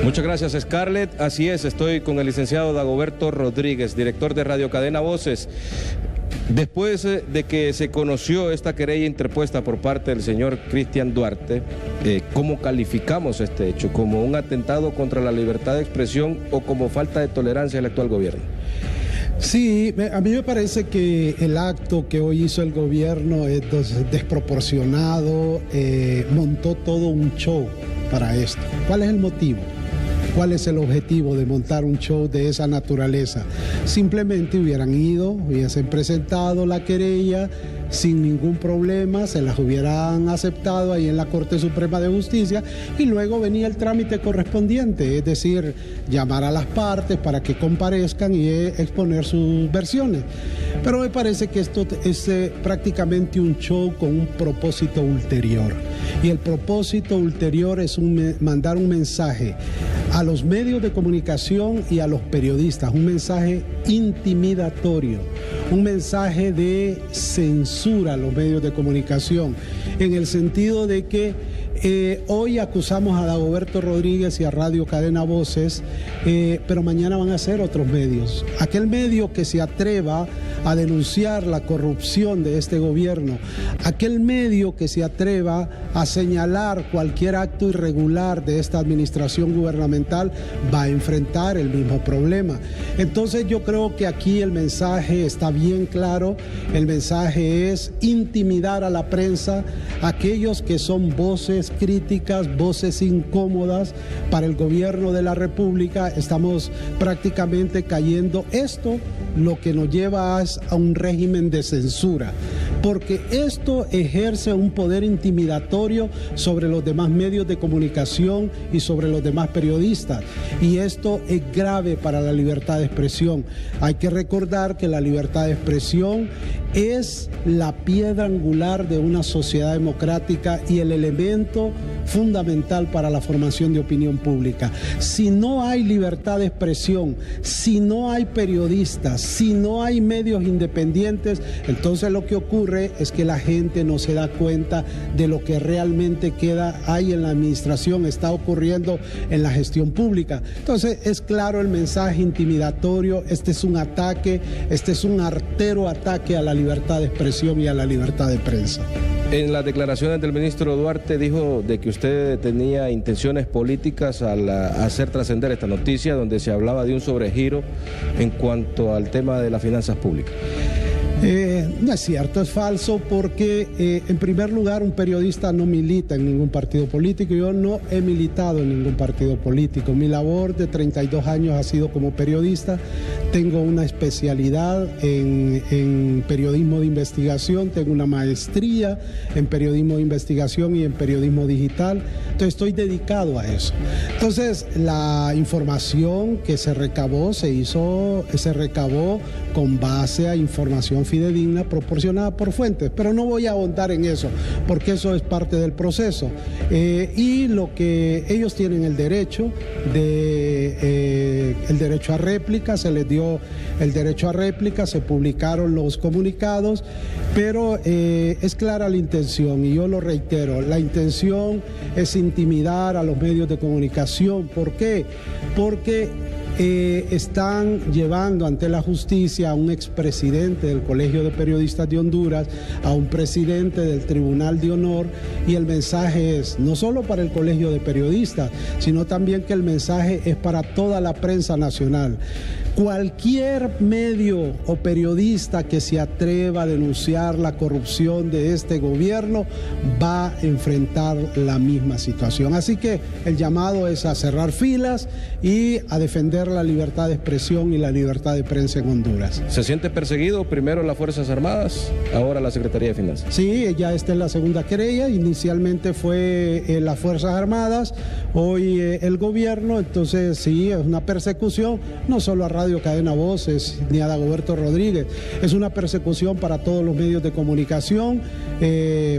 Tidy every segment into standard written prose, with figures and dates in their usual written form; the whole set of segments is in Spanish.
Muchas gracias, Scarlett. Así es, estoy con el licenciado Dagoberto Rodríguez, director de Radio Cadena Voces. Después de que se conoció esta querella interpuesta por parte del señor Cristian Duarte, ¿cómo calificamos este hecho? ¿Como un atentado contra la libertad de expresión o como falta de tolerancia del actual gobierno? Sí, a mí me parece que el acto que hoy hizo el gobierno es desproporcionado, montó todo un show para esto. ¿Cuál es el motivo? ¿Cuál es el objetivo de montar un show de esa naturaleza? Simplemente hubieran ido, hubiesen presentado la querella sin ningún problema, se las hubieran aceptado ahí en la Corte Suprema de Justicia y luego venía el trámite correspondiente, es decir, llamar a las partes para que comparezcan y exponer sus versiones. Pero me parece que esto es prácticamente un show con un propósito ulterior. Y el propósito ulterior es mandar un mensaje a los medios de comunicación y a los periodistas, un mensaje intimidatorio, un mensaje de censura a los medios de comunicación, en el sentido de que hoy acusamos a Dagoberto Rodríguez y a Radio Cadena Voces, pero mañana van a ser otros medios. Aquel medio que se atreva a denunciar la corrupción de este gobierno, aquel medio que se atreva a señalar cualquier acto irregular de esta administración gubernamental va a enfrentar el mismo problema. Entonces yo creo que aquí el mensaje está bien claro, el mensaje es intimidar a la prensa, aquellos que son voces críticas, voces incómodas para el gobierno de la República, estamos prácticamente cayendo. Esto lo que nos lleva a un régimen de censura, porque esto ejerce un poder intimidatorio sobre los demás medios de comunicación y sobre los demás periodistas, y esto es grave para la libertad de expresión. Hay que recordar que la libertad de expresión es la piedra angular de una sociedad democrática y el elemento fundamental para la formación de opinión pública. Si no hay libertad de expresión, si no hay periodistas, si no hay medios independientes, entonces lo que ocurre es que la gente no se da cuenta de lo que realmente hay en la administración, está ocurriendo en la gestión pública. Entonces es claro el mensaje intimidatorio, este es un ataque, este es un artero ataque a la libertad de expresión y a la libertad de prensa. En las declaraciones del ministro Duarte dijo de que usted tenía intenciones políticas al hacer trascender esta noticia, donde se hablaba de un sobregiro en cuanto al tema de las finanzas públicas. No es cierto, es falso, porque en primer lugar un periodista no milita en ningún partido político. Yo no he militado en ningún partido político. Mi labor de 32 años ha sido como periodista. Tengo una especialidad en periodismo de investigación, tengo una maestría en periodismo de investigación y en periodismo digital. Entonces estoy dedicado a eso. Entonces la información que se recabó se recabó con base a información fidedigna proporcionada por fuentes, pero no voy a ahondar en eso porque eso es parte del proceso, y lo que ellos tienen el derecho a réplica, se les dio el derecho a réplica, se publicaron los comunicados, pero es clara la intención y yo lo reitero, la intención es intimidar a los medios de comunicación. ¿Por qué? Porque están llevando ante la justicia a un expresidente del Colegio de Periodistas de Honduras, a un presidente del Tribunal de Honor, y el mensaje es no solo para el Colegio de Periodistas, sino también que el mensaje es para toda la prensa nacional. Cualquier medio o periodista que se atreva a denunciar la corrupción de este gobierno va a enfrentar la misma situación. Así que el llamado es a cerrar filas y a defender la libertad de expresión y la libertad de prensa en Honduras. ¿Se siente perseguido primero las Fuerzas Armadas, ahora la Secretaría de Finanzas? Sí, ya esta es la segunda querella. Inicialmente fue las Fuerzas Armadas, hoy el gobierno. Entonces sí, es una persecución, no solo a Radio Radio Cadena Voces ni a Dagoberto Rodríguez. Es una persecución para todos los medios de comunicación,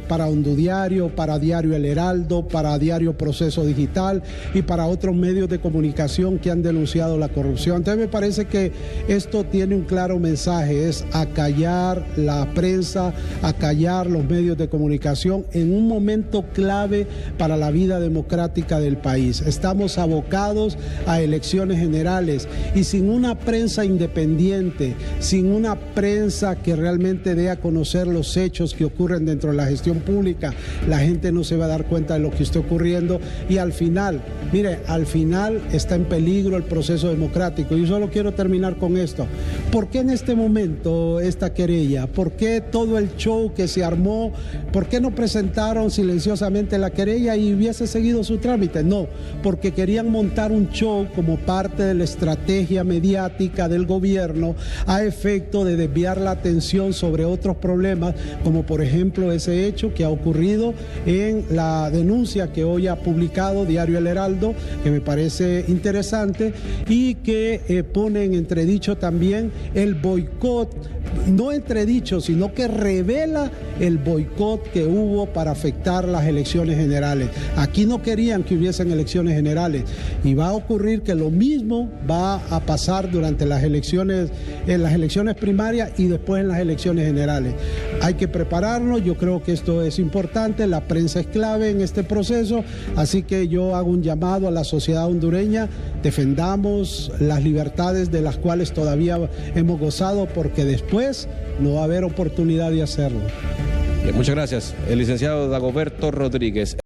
para Hondudiario, para Diario El Heraldo, para Diario Proceso Digital y para otros medios de comunicación que han denunciado la corrupción. Entonces me parece que esto tiene un claro mensaje, es acallar la prensa, acallar los medios de comunicación en un momento clave para la vida democrática del país. Estamos abocados a elecciones generales y sin una prensa independiente, sin una prensa que realmente dé a conocer los hechos que ocurren dentro de la gestión pública, la gente no se va a dar cuenta de lo que está ocurriendo y al final, mire, al final está en peligro el proceso democrático. Y solo quiero terminar con esto. ¿Por qué en este momento esta querella? ¿Por qué todo el show que se armó? ¿Por qué no presentaron silenciosamente la querella y hubiese seguido su trámite? No, porque querían montar un show como parte de la estrategia mediática del gobierno a efecto de desviar la atención sobre otros problemas, como por ejemplo ese hecho que ha ocurrido en la denuncia que hoy ha publicado Diario El Heraldo, que me parece interesante y que pone en entredicho también el boicot, no entredicho, sino que revela el boicot que hubo para afectar las elecciones generales. Aquí no querían que hubiesen elecciones generales y va a ocurrir que lo mismo va a pasar durante las elecciones, en las elecciones primarias y después en las elecciones generales. Hay que prepararnos, yo creo que esto es importante, la prensa es clave en este proceso, así que yo hago un llamado a la sociedad hondureña, defendamos las libertades de las cuales todavía hemos gozado, porque después no va a haber oportunidad de hacerlo. Muchas gracias, el licenciado Dagoberto Rodríguez.